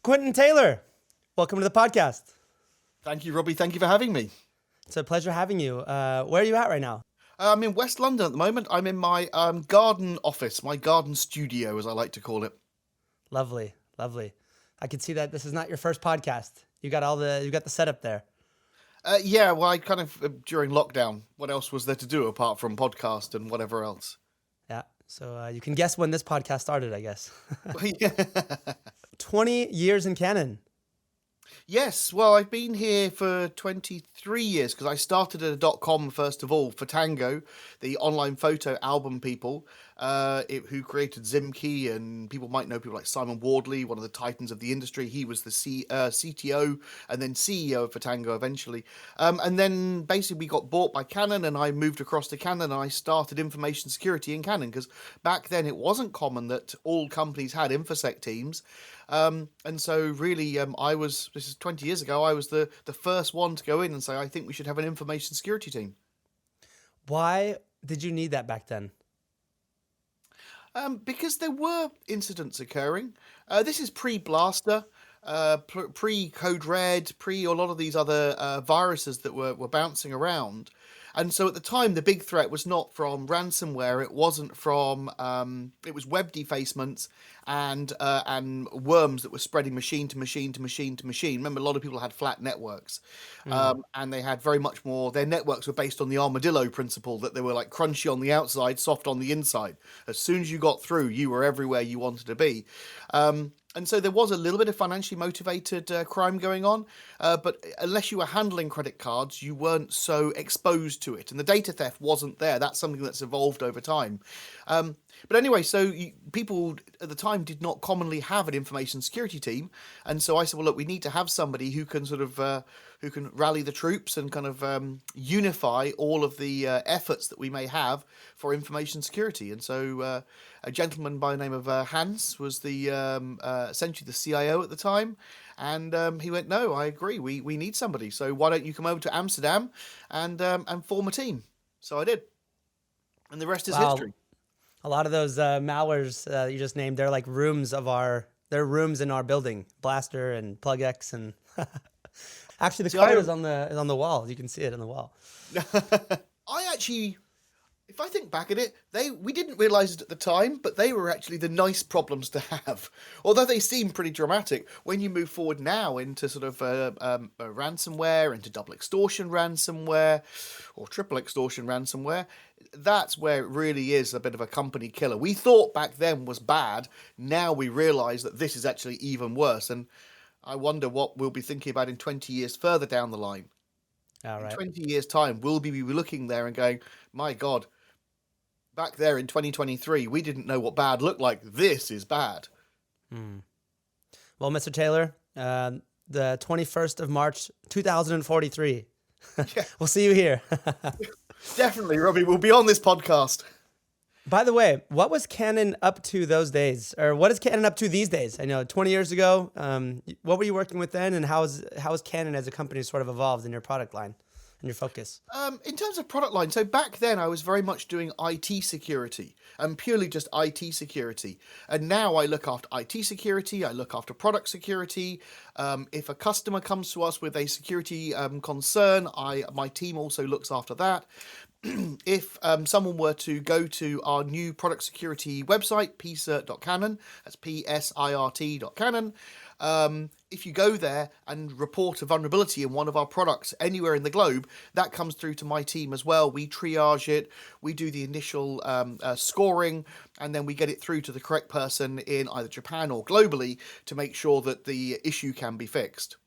Quentyn Taylor, welcome to the podcast. Thank you, Robby. Thank you for having me. It's a pleasure having you. Where are you at right now? I'm in West London at the moment. I'm in my garden office, my garden studio, as I like to call it. Lovely, lovely. I can see that this is not your first podcast. You got the setup there. Yeah, well, I kind of, during lockdown, what else was there to do apart from podcast and whatever else? Yeah, so you can guess when this podcast started, I guess. Yeah. 20 years in Canon. Yes, well, I've been here for 23 years because I started at a .com first of all for Tango, the online photo album people, who created Zimkey, and people might know people like Simon Wardley, one of the titans of the industry. He was the CTO and then CEO for Tango eventually. And then basically we got bought by Canon, and I moved across to Canon, and I started information security in Canon because back then it wasn't common that all companies had InfoSec teams. And so really, this is 20 years ago, I was the first one to go in and say, I think we should have an information security team. Why did you need that back then? Because there were incidents occurring. This is pre-Blaster, pre-Code Red, pre a lot of these other viruses that were bouncing around. And so at the time, the big threat was not from ransomware. It wasn't from, it was web defacements and worms that were spreading machine to machine to machine to machine. Remember, a lot of people had flat networks, and they had very much more, their networks were based on the armadillo principle, that they were like crunchy on the outside, soft on the inside. As soon as you got through, you were everywhere you wanted to be. And so there was a little bit of financially motivated crime going on, but unless you were handling credit cards, you weren't so exposed to it. And the data theft wasn't there. That's something that's evolved over time. But anyway, so people at the time did not commonly have an information security team. And so I said, well, look, we need to have somebody who can sort of who can rally the troops and kind of unify all of the efforts that we may have for information security. And so a gentleman by the name of Hans was the essentially the CIO at the time. And he went, no, I agree. We need somebody. So why don't you come over to Amsterdam and form a team? So I did. And the rest is history. A lot of those malwares you just named, they're like they're rooms in our building, Blaster and PlugX, and actually the code is on the wall. You can see it on the wall. If I think back at it, we didn't realise it at the time, but they were actually the nice problems to have. Although they seem pretty dramatic, when you move forward now into sort of ransomware, into double extortion ransomware, or triple extortion ransomware, that's where it really is a bit of a company killer. We thought back then was bad. Now we realise that this is actually even worse. And I wonder what we'll be thinking about in 20 years further down the line. All right. In 20 years' time, we'll be looking there and going, my God, back there in 2023, we didn't know what bad looked like. This is bad. Well, Mr. Taylor, the 21st of March, 2043. Yeah. We'll see you here. Definitely, Robby. We'll be on this podcast. By the way, what was Canon up to those days? Or what is Canon up to these days? I know 20 years ago, what were you working with then? And how has Canon as a company sort of evolved in your product line and your focus? In terms of product line, so back then I was very much doing IT security and purely just IT security. And now I look after IT security, I look after product security. If a customer comes to us with a security concern, my team also looks after that. If someone were to go to our new product security website, psirt.canon, that's psirt.canon, if you go there and report a vulnerability in one of our products anywhere in the globe, that comes through to my team as well. We triage it, we do the initial scoring, and then we get it through to the correct person in either Japan or globally to make sure that the issue can be fixed.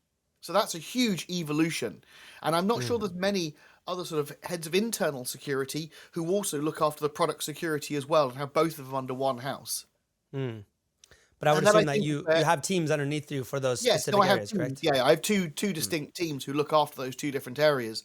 So that's a huge evolution. And I'm not sure there's many other sort of heads of internal security who also look after the product security as well and have both of them under one house. But I would assume that you have teams underneath you for those specific areas, correct? Yeah, I have two distinct teams who look after those two different areas.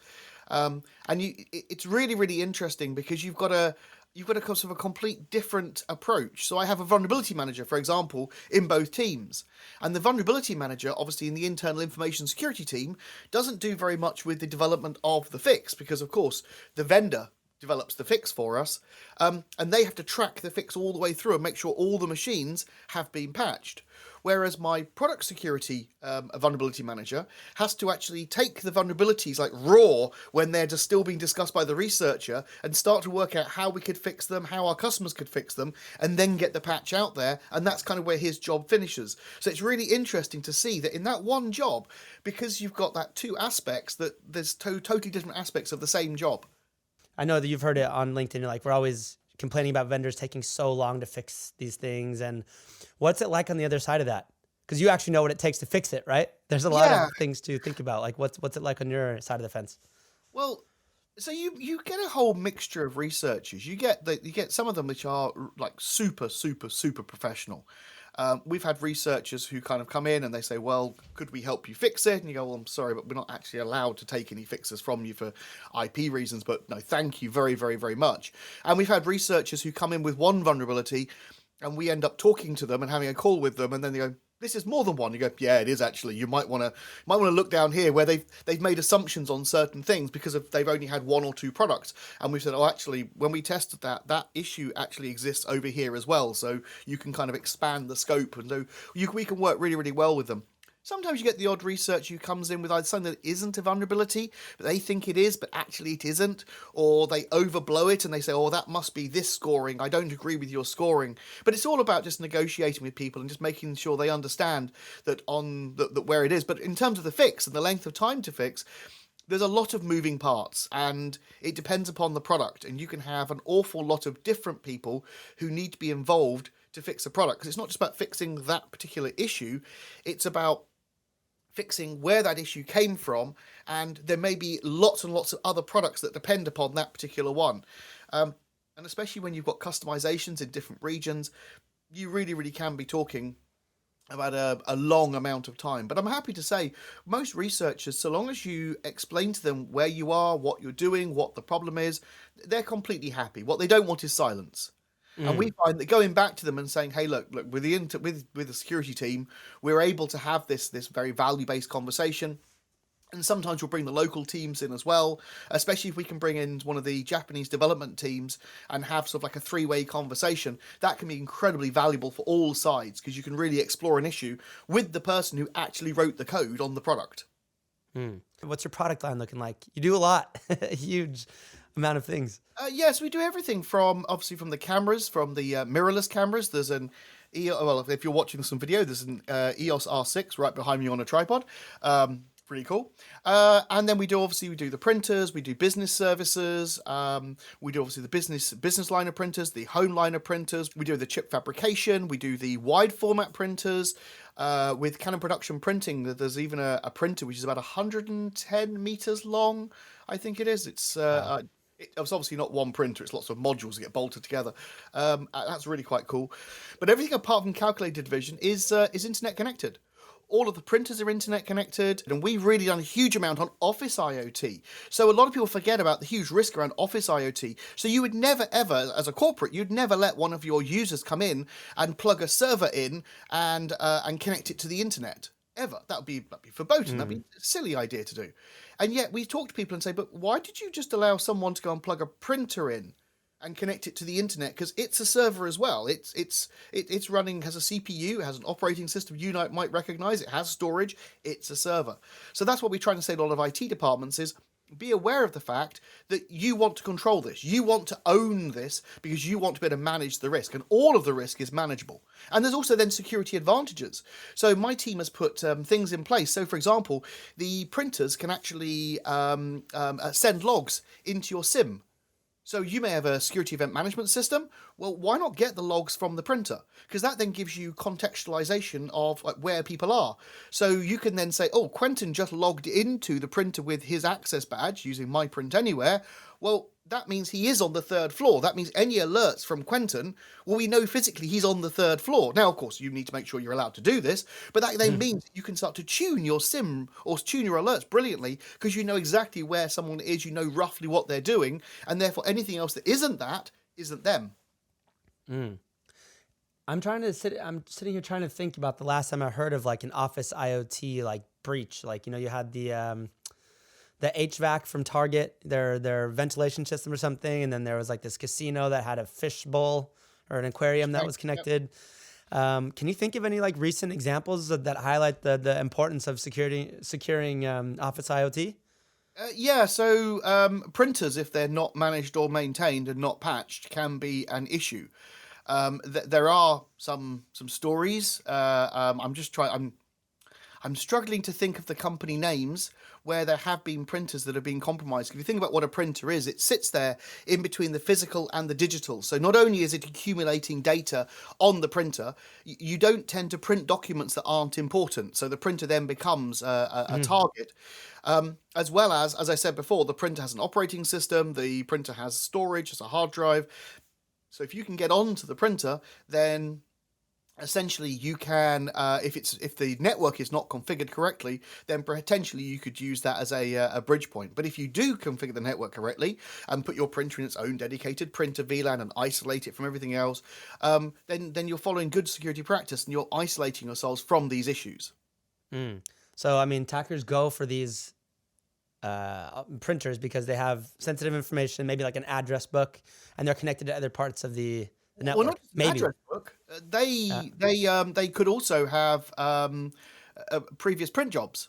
And it's really, really interesting because you've got a sort of a complete different approach. So I have a vulnerability manager, for example, in both teams. And the vulnerability manager, obviously in the internal information security team, doesn't do very much with the development of the fix because, of course, the vendor develops the fix for us, and they have to track the fix all the way through and make sure all the machines have been patched. Whereas my product security vulnerability manager has to actually take the vulnerabilities like raw when they're just still being discussed by the researcher and start to work out how we could fix them, how our customers could fix them, and then get the patch out there. And that's kind of where his job finishes. So it's really interesting to see that in that one job, because you've got that two aspects, that there's totally different aspects of the same job. I know that you've heard it on LinkedIn. You're like, we're always complaining about vendors taking so long to fix these things. And what's it like on the other side of that? Because you actually know what it takes to fix it, right? There's a lot of things to think about. Like what's it like on your side of the fence? Well, so you get a whole mixture of researchers. You get some of them which are like super professional. We've had researchers who kind of come in and they say, well, could we help you fix it? And you go, well, I'm sorry, but we're not actually allowed to take any fixes from you for IP reasons, but no, thank you very, very, very much. And we've had researchers who come in with one vulnerability and we end up talking to them and having a call with them, and then they go, this is more than one. You go, yeah, it is actually. You might want to look down here where they've made assumptions on certain things because they've only had one or two products, and we've said, oh, actually, when we tested that issue actually exists over here as well. So you can kind of expand the scope, and so we can work really, really well with them. Sometimes you get the odd researcher who comes in with either something that isn't a vulnerability, but they think it is, but actually it isn't, or they overblow it and they say, oh, that must be this scoring. I don't agree with your scoring. But it's all about just negotiating with people and just making sure they understand that that where it is. But in terms of the fix and the length of time to fix, there's a lot of moving parts and it depends upon the product. And you can have an awful lot of different people who need to be involved to fix a product. Because it's not just about fixing that particular issue. It's about fixing where that issue came from, and there may be lots and lots of other products that depend upon that particular one. And especially when you've got customizations in different regions, you really, really can be talking about a long amount of time. But I'm happy to say most researchers, so long as you explain to them where you are, what you're doing, what the problem is, they're completely happy. What they don't want is silence. And we find that going back to them and saying, "Hey, look, with the security team, we're able to have this very value-based conversation." And sometimes we'll bring the local teams in as well, especially if we can bring in one of the Japanese development teams and have sort of like a three-way conversation. That can be incredibly valuable for all sides because you can really explore an issue with the person who actually wrote the code on the product. What's your product line looking like? You do a lot, a huge amount of things. Yes, we do everything from the cameras, from the mirrorless cameras. There's an if you're watching some video, there's an EOS R6 right behind me on a tripod. Pretty cool. And then we do the printers, we do business services, we do obviously the business line of printers, the home line of printers, we do the chip fabrication, we do the wide format printers. With Canon production printing, there's even a printer which is about 110 meters long, I think it is. It's obviously not one printer, it's lots of modules that get bolted together. That's really quite cool. But everything apart from calculated vision is internet connected. All of the printers are internet connected, and we've really done a huge amount on Office IoT. So a lot of people forget about the huge risk around Office IoT. So you would never, ever, as a corporate, you'd never let one of your users come in and plug a server in and connect it to the internet. Ever. That'd be verboten. That'd be a silly idea to do. And yet we talk to people and say, but why did you just allow someone to go and plug a printer in and connect it to the internet? Because it's a server as well. It's running, has a CPU, it has an operating system you might recognize, it has storage, it's a server. So that's what we're trying to say to a lot of IT departments is, be aware of the fact that you want to control this. You want to own this because you want to be able to manage the risk, and all of the risk is manageable. And there's also then security advantages. So my team has put things in place. So for example, the printers can actually send logs into your SIM. So you may have a security event management system. Well, why not get the logs from the printer? Because that then gives you contextualization of like where people are. So you can then say, oh, Quentyn just logged into the printer with his access badge using My Print Anywhere. Well, that means he is on the third floor. That means any alerts from Quentyn, well, we know physically he's on the third floor. Now, of course, you need to make sure you're allowed to do this, but that then means you can start to tune your SIM or tune your alerts brilliantly because you know exactly where someone is, you know roughly what they're doing, and therefore anything else that isn't that isn't them. I'm sitting here trying to think about the last time I heard of like an Office IoT like breach. Like, you had the the HVAC from Target, their ventilation system or something, and then there was like this casino that had a fish bowl or an aquarium that was connected. Can you think of any like recent examples that highlight the importance of securing office IoT? So printers, if they're not managed or maintained and not patched, can be an issue. There are some stories. I'm struggling to think of the company names where there have been printers that have been compromised. If you think about what a printer is, it sits there in between the physical and the digital. So not only is it accumulating data on the printer, you don't tend to print documents that aren't important. So the printer then becomes a target. As well as I said before, the printer has an operating system, the printer has storage, has a hard drive. So if you can get onto the printer, then essentially you can, if the network is not configured correctly, then potentially you could use that as a bridge point. But if you do configure the network correctly and put your printer in its own dedicated printer VLAN and isolate it from everything else, then you're following good security practice and you're isolating yourselves from these issues. So I mean, attackers go for these printers because they have sensitive information, maybe like an address book, and they're connected to other parts of the network. Well, not just maybe address book. They could also have previous print jobs.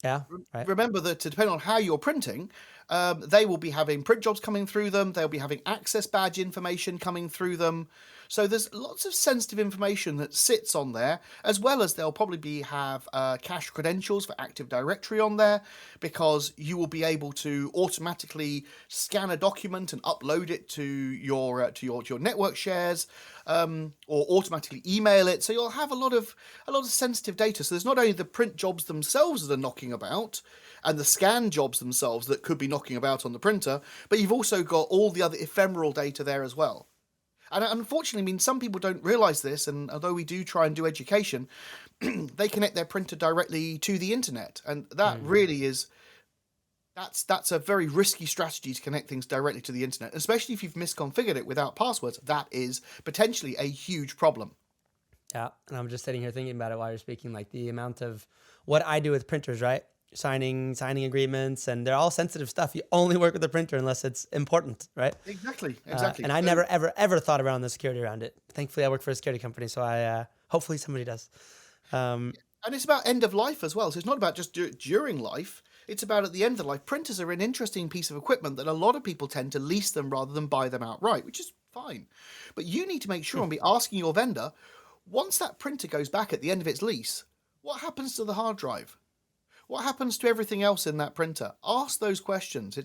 Yeah, right. Remember that depending on how you're printing, they will be having print jobs coming through them. They'll be having access badge information coming through them. So there's lots of sensitive information that sits on there, as well as they'll probably have cache credentials for Active Directory on there, because you will be able to automatically scan a document and upload it to your network shares, or automatically email it. So you'll have a lot of sensitive data. So there's not only the print jobs themselves that are knocking about, and the scan jobs themselves that could be knocking about on the printer, but you've also got all the other ephemeral data there as well. And unfortunately, I mean, some people don't realize this, and although we do try and do education, they connect their printer directly to the internet, and that really is, that's a very risky strategy to connect things directly to the internet, especially if you've misconfigured it without passwords. That is potentially a huge problem. Yeah, and I'm just sitting here thinking about it while you're speaking, like the amount of what I do with printers, right? Signing agreements, and they're all sensitive stuff. You only work with the printer unless it's important, right? Exactly. And I never, ever thought around the security around it. Thankfully, I work for a security company, so hopefully somebody does. And it's about end of life as well. So it's not about just during life. It's about at the end of life. Printers are an interesting piece of equipment that a lot of people tend to lease them rather than buy them outright, which is fine. But you need to make sure and be asking your vendor, once that printer goes back at the end of its lease, what happens to the hard drive? What happens to everything else in that printer? Ask those questions.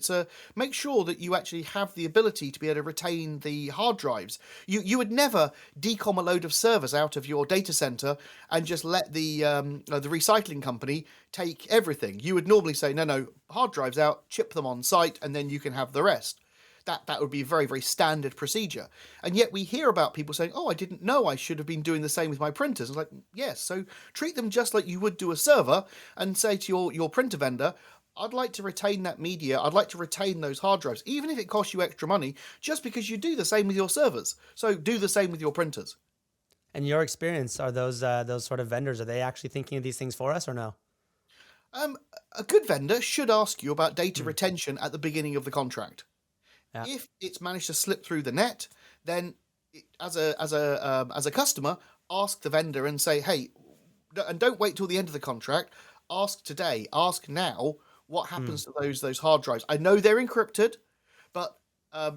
Make sure that you actually have the ability to be able to retain the hard drives. You would never decom a load of servers out of your data center and just let the recycling company take everything. You would normally say, no, hard drives out, chip them on site, and then you can have the rest. That would be a very, very standard procedure. And yet we hear about people saying, I didn't know I should have been doing the same with my printers. It's like, yes, so treat them just like you would do a server and say to your printer vendor, I'd like to retain that media. I'd like to retain those hard drives, even if it costs you extra money, just because you do the same with your servers. So do the same with your printers. In your experience, are those sort of vendors, are they actually thinking of these things for us or no? A good vendor should ask you about data retention at the beginning of the contract. Yeah. If it's managed to slip through the net, then as a customer, ask the vendor and say, hey, and don't wait till the end of the contract. Ask today, ask now, what happens to those hard drives? I know they're encrypted, but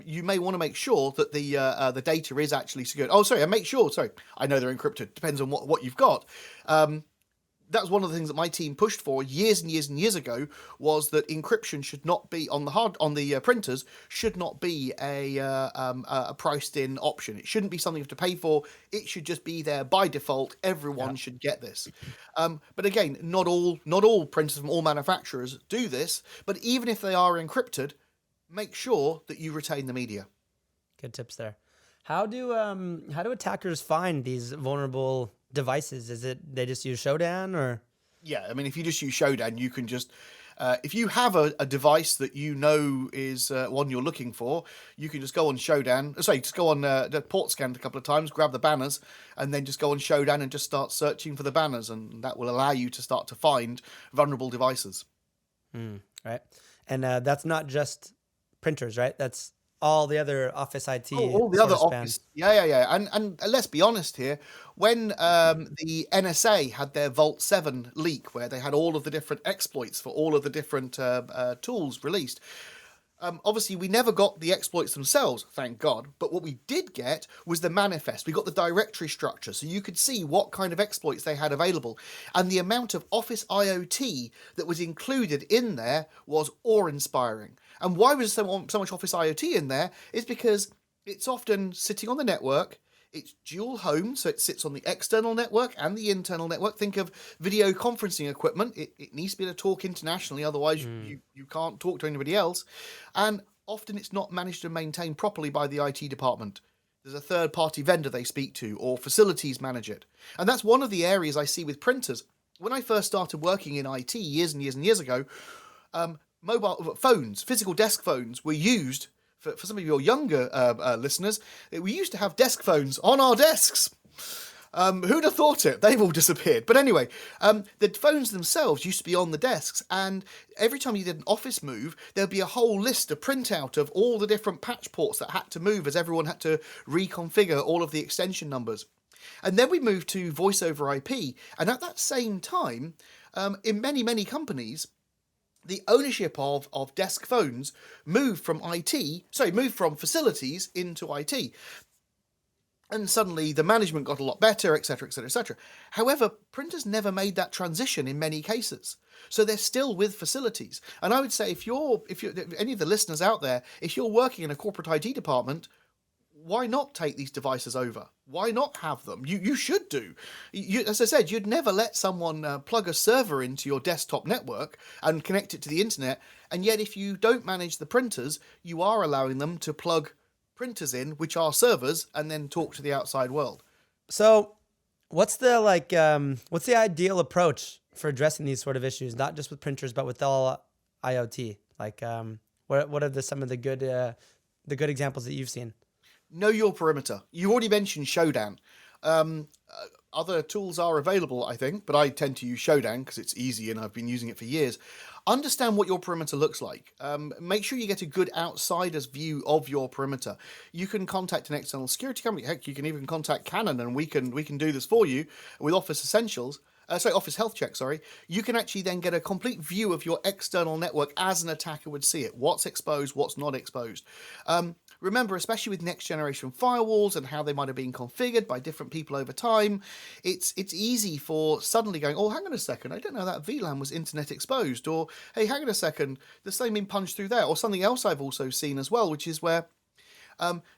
you may want to make sure that the data is actually secured. I know they're encrypted. Depends on what you've got. That was one of the things that my team pushed for years and years and years ago, was that encryption should not be on the printers, should not be a priced in option. It shouldn't be something you have to pay for. It should just be there by default. Everyone should get this. But again, not all printers from all manufacturers do this. But even if they are encrypted, make sure that you retain the media. Good tips there. How do attackers find these vulnerable devices? Is it they just use Shodan or? Yeah, I mean, if you just use Shodan, you can just if you have a device that you know is one you're looking for, you can just go on Shodan. Just go on the port scan a couple of times, grab the banners, and then just go on Shodan and just start searching for the banners, and that will allow you to start to find vulnerable devices. Right. And that's not just printers, right? That's all the other Office IT Oh, all the sort other of span. office, yeah. And let's be honest here. When the NSA had their Vault 7 leak, where they had all of the different exploits for all of the different tools released, obviously we never got the exploits themselves, thank God. But what we did get was the manifest. We got the directory structure, so you could see what kind of exploits they had available, and the amount of Office IoT that was included in there was awe-inspiring. And why was so much Office IoT in there is because it's often sitting on the network. It's dual home, so it sits on the external network and the internal network. Think of video conferencing equipment. It needs to be able to talk internationally, otherwise you can't talk to anybody else. And often it's not managed and maintained properly by the IT department. There's a third-party vendor they speak to, or facilities manage it. And that's one of the areas I see with printers. When I first started working in IT years and years and years ago, mobile phones, physical desk phones, were used, for some of your younger listeners, we used to have desk phones on our desks. Who'd have thought it? They've all disappeared. But anyway, the phones themselves used to be on the desks, and every time you did an office move, there'd be a whole list, a printout of all the different patch ports that had to move as everyone had to reconfigure all of the extension numbers. And then we moved to voice over IP, and at that same time, in many, many companies, the ownership of desk phones moved from facilities into IT. And suddenly the management got a lot better, etc., etc., etc. However, printers never made that transition in many cases. So they're still with facilities. And I would say if you're any of the listeners out there, if you're working in a corporate IT department, why not take these devices over? Why not have them? You should do. As I said, you'd never let someone plug a server into your desktop network and connect it to the internet. And yet, if you don't manage the printers, you are allowing them to plug printers in, which are servers, and then talk to the outside world. So what's the ideal approach for addressing these sort of issues, not just with printers, but with all IoT? Like, what are some of the good examples that you've seen? Know your perimeter. You already mentioned Showdown. Other tools are available, I think, but I tend to use Showdown because it's easy and I've been using it for years. Understand what your perimeter looks like. Make sure you get a good outsider's view of your perimeter. You can contact an external security company. Heck, you can even contact Canon, and we can do this for you with Office Essentials. Office Health Check, you can actually then get a complete view of your external network as an attacker would see it. What's exposed, what's not exposed. Remember, especially with next generation firewalls and how they might have been configured by different people over time, it's easy for suddenly going, oh, hang on a second, I don't know that VLAN was internet exposed, or hey, hang on a second, there's something being punched through there, or something else I've also seen as well, which is where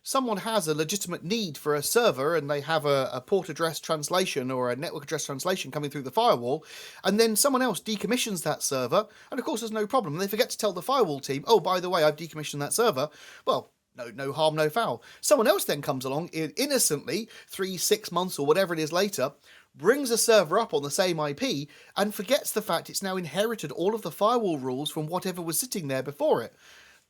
someone has a legitimate need for a server and they have a port address translation or a network address translation coming through the firewall, and then someone else decommissions that server, and of course there's no problem. They forget to tell the firewall team, oh, by the way, I've decommissioned that server. Well, no harm, no foul. Someone else then comes along innocently, 3-6 months or whatever it is later, brings a server up on the same IP and forgets the fact it's now inherited all of the firewall rules from whatever was sitting there before it.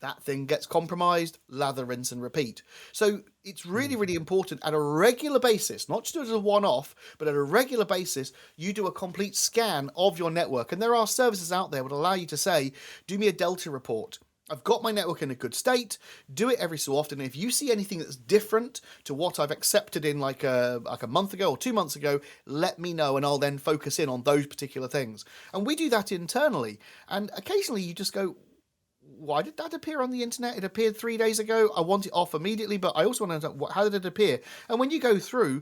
That thing gets compromised, lather, rinse, and repeat. So it's really, really important at a regular basis, not just as a one-off, but at a regular basis, you do a complete scan of your network. And there are services out there that will allow you to say, do me a Delta report. I've got my network in a good state. Do it every so often. If you see anything that's different to what I've accepted in like a month ago or 2 months ago, let me know and I'll then focus in on those particular things. And we do that internally. And occasionally you just go, why did that appear on the internet? It appeared 3 days ago. I want it off immediately, but I also want to know how did it appear? And when you go through,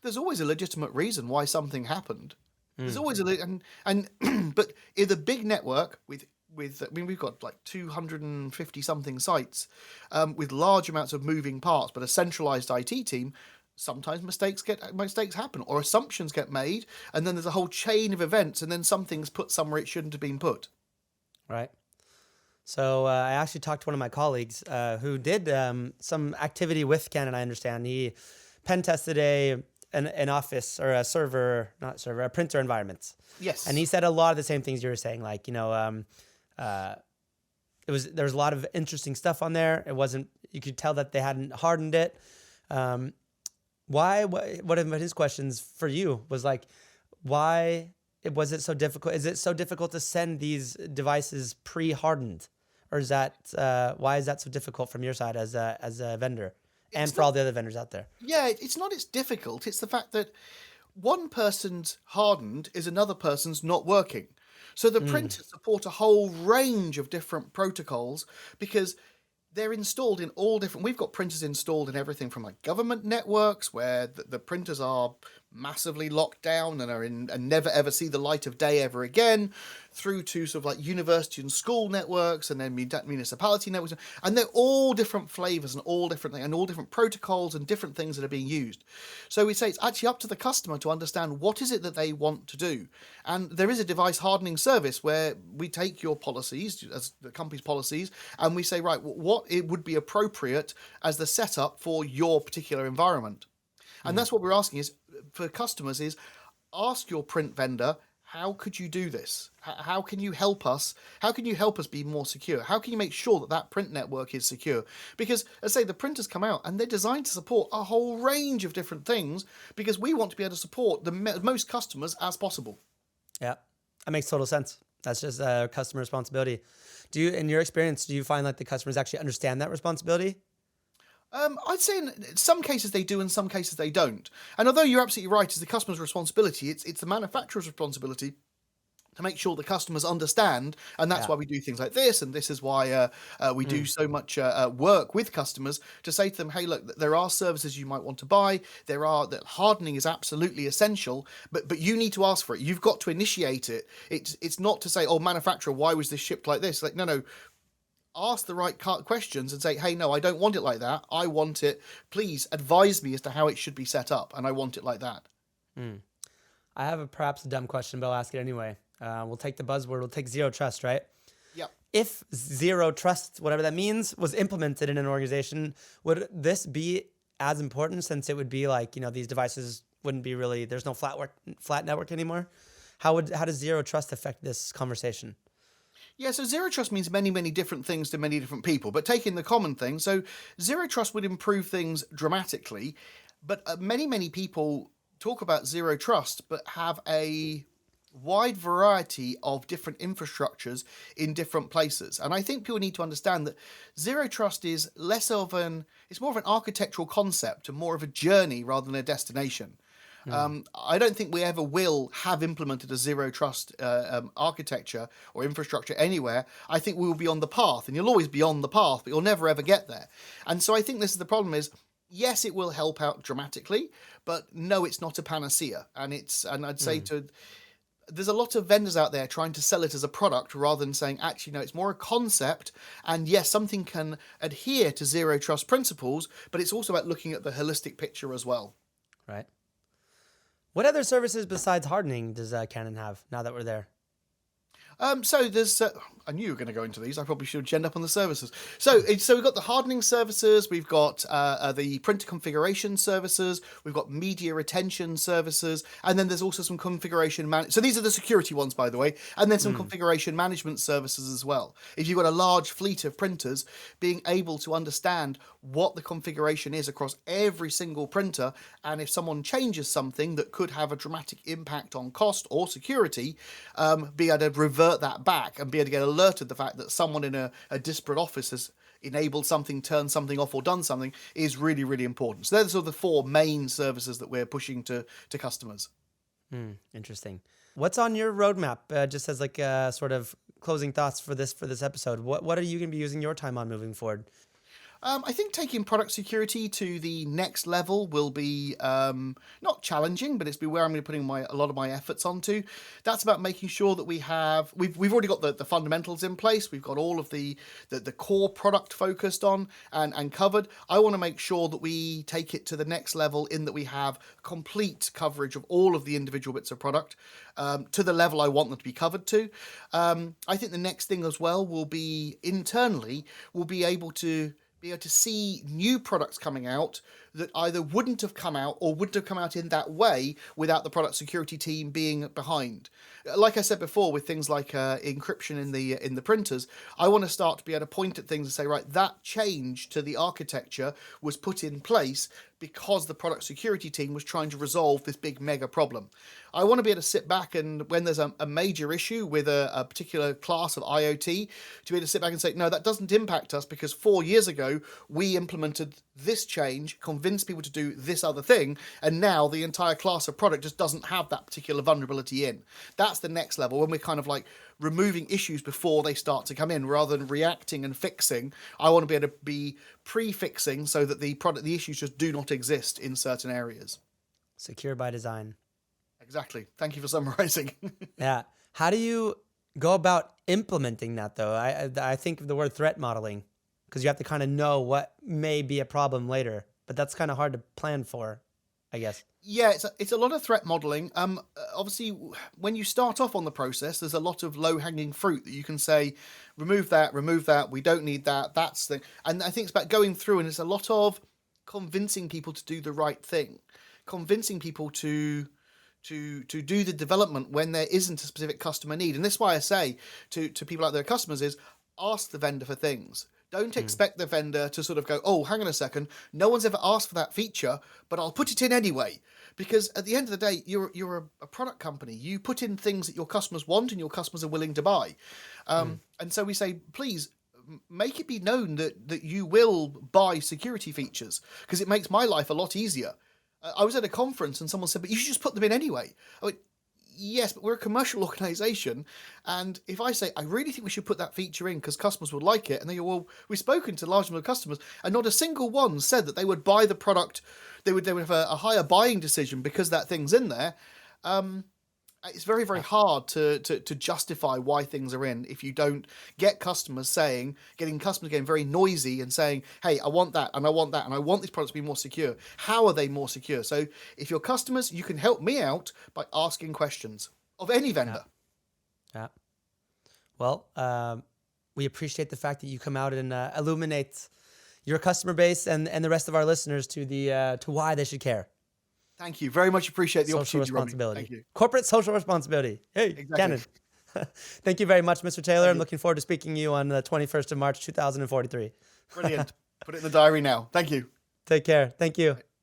there's always a legitimate reason why something happened. There's always but in the big network we've got like 250 something sites with large amounts of moving parts, but a centralized IT team, sometimes mistakes happen or assumptions get made, and then there's a whole chain of events, and then something's put somewhere it shouldn't have been put. Right. So I actually talked to one of my colleagues who did some activity with Canon. I understand he pen tested an office or a printer environment. Yes. And he said a lot of the same things you were saying, like, there was a lot of interesting stuff on there. You could tell that they hadn't hardened it. One of his questions for you was like, why was it so difficult? Is it so difficult to send these devices pre-hardened? or is that why is that so difficult from your side as a vendor and It's for all not. the other vendors out there? Yeah, it's not. It's difficult. It's the fact that one person's hardened is another person's not working. So the Mm, printers support a whole range of different protocols because they're installed in all different. We've got printers installed in everything from like government networks where the printers are massively locked down and are in and never ever see the light of day ever again, through to sort of like university and school networks and then municipality networks, and they're all different flavors and all different things and all different protocols and different things that are being used. So we say it's actually up to the customer to understand what is it that they want to do, and there is a device hardening service where we take your policies as the company's policies and we say, right, what it would be appropriate as the setup for your particular environment. And mm, that's what we're asking is for customers is ask your print vendor, how could you do this? How can you help us? How can you help us be more secure? How can you make sure that that print network is secure? Because, as I say, the printers come out and they're designed to support a whole range of different things because we want to be able to support the most customers as possible. yeah, that makes total sense. That's just customer responsibility. Do you, in your experience, do you find like the customers actually understand that responsibility? I'd say in some cases they do, in some cases they don't. And although you're absolutely right, it's the customer's responsibility. It's the manufacturer's responsibility to make sure the customers understand, and that's Yeah. why we do things like this, and this is why we do so much work with customers to say to them, hey, look, there are services you might want to buy. That hardening is absolutely essential, but you need to ask for it. You've got to initiate it. It's not to say, oh, manufacturer, why was this shipped like this? Like, no. Ask the right questions and say, hey, no, I don't want it like that. I want it. Please advise me as to how it should be set up, and I want it like that. Mm. I have perhaps a dumb question, but I'll ask it anyway. We'll take the buzzword. We'll take zero trust, right? Yep. If zero trust, whatever that means, was implemented in an organization, would this be as important since it would be like, these devices wouldn't be really, there's no flat network anymore? How does zero trust affect this conversation? Yeah, so zero trust means many, many different things to many different people. But taking the common thing, so zero trust would improve things dramatically. But many, many people talk about zero trust, but have a wide variety of different infrastructures in different places. And I think people need to understand that zero trust is it's more of an architectural concept and more of a journey rather than a destination. I don't think we ever will have implemented a zero trust architecture or infrastructure anywhere. I think we will be on the path, and you'll always be on the path, but you'll never ever get there. And so I think this is the problem is, yes, it will help out dramatically, but no, it's not a panacea. And I'd say there's a lot of vendors out there trying to sell it as a product rather than saying, actually, no, it's more a concept. And yes, something can adhere to zero trust principles, but it's also about looking at the holistic picture as well. Right. What other services besides hardening does Canon have now that we're there? So there's, I knew you were going to go into these. I probably should end up on the services. So we've got the hardening services, we've got the printer configuration services, we've got media retention services, and then there's also some configuration so these are the security ones, by the way, and then some configuration management services as well. If you've got a large fleet of printers, being able to understand what the configuration is across every single printer, and if someone changes something that could have a dramatic impact on cost or security, be able to revert that back and be able to get alerted the fact that someone in a disparate office has enabled something, turned something off, or done something is really, really important. So they're sort of the four main services that we're pushing to customers. Interesting. What's on your roadmap? Just as like sort of closing thoughts for this episode. What are you going to be using your time on moving forward? I think taking product security to the next level will be not challenging, but it's be where I'm going to be putting a lot of my efforts onto. That's about making sure that we've already got the fundamentals in place. We've got all of the core product focused on and covered. I want to make sure that we take it to the next level in that we have complete coverage of all of the individual bits of product to the level I want them to be covered to. I think the next thing as well will be internally, we'll be able to see new products coming out that either wouldn't have come out or wouldn't have come out in that way without the product security team being behind. Like I said before, with things like encryption in the printers, I want to start to be able to point at things and say, right, that change to the architecture was put in place because the product security team was trying to resolve this big mega problem. I want to be able to sit back and when there's a major issue with a particular class of IoT, to be able to sit back and say, no, that doesn't impact us because 4 years ago we implemented this change, convinced people to do this other thing, and now the entire class of product just doesn't have that particular vulnerability in. That's the next level, when we're kind of like removing issues before they start to come in rather than reacting and fixing. I want to be able to be pre-fixing so that the issues just do not exist in certain areas. Secure by design. Exactly. Thank you for summarizing. Yeah. How do you go about implementing that, though? I think of the word threat modeling because you have to kind of know what may be a problem later, but that's kind of hard to plan for, I guess. Yeah, it's a lot of threat modeling. Obviously, when you start off on the process, there's a lot of low-hanging fruit that you can say, remove that, we don't need that, that's the... And I think it's about going through, and it's a lot of convincing people to do the right thing, convincing people to do the development when there isn't a specific customer need. And this is why I say to people out there, customers, is ask the vendor for things. Don't expect the vendor to sort of go, oh, hang on a second, no one's ever asked for that feature, but I'll put it in anyway. Because at the end of the day, you're a product company. You put in things that your customers want and your customers are willing to buy. And so we say, please, make it be known that you will buy security features, because it makes my life a lot easier. I was at a conference and someone said, but you should just put them in anyway. I went, yes, but we're a commercial organization. And if I say, I really think we should put that feature in because customers would like it. And they go, well, we've spoken to large number of customers and not a single one said that they would buy the product. They would have a higher buying decision because that thing's in there. It's very, very hard to justify why things are in if you don't get customers getting very noisy and saying, hey, I want that and I want that and I want these products to be more secure. How are they more secure? So if you're customers, you can help me out by asking questions of any vendor. Yeah. Well, we appreciate the fact that you come out and illuminate your customer base and the rest of our listeners to why they should care. Thank you. Very much appreciate the social opportunity, responsibility. Robby. Thank you. Corporate social responsibility. Hey, Exactly. Canon. Thank you very much, Mr. Taylor. Thank I'm you. looking forward to speaking to you on the 21st of March, 2043. Brilliant. Put it in the diary now. Thank you. Take care. Thank you.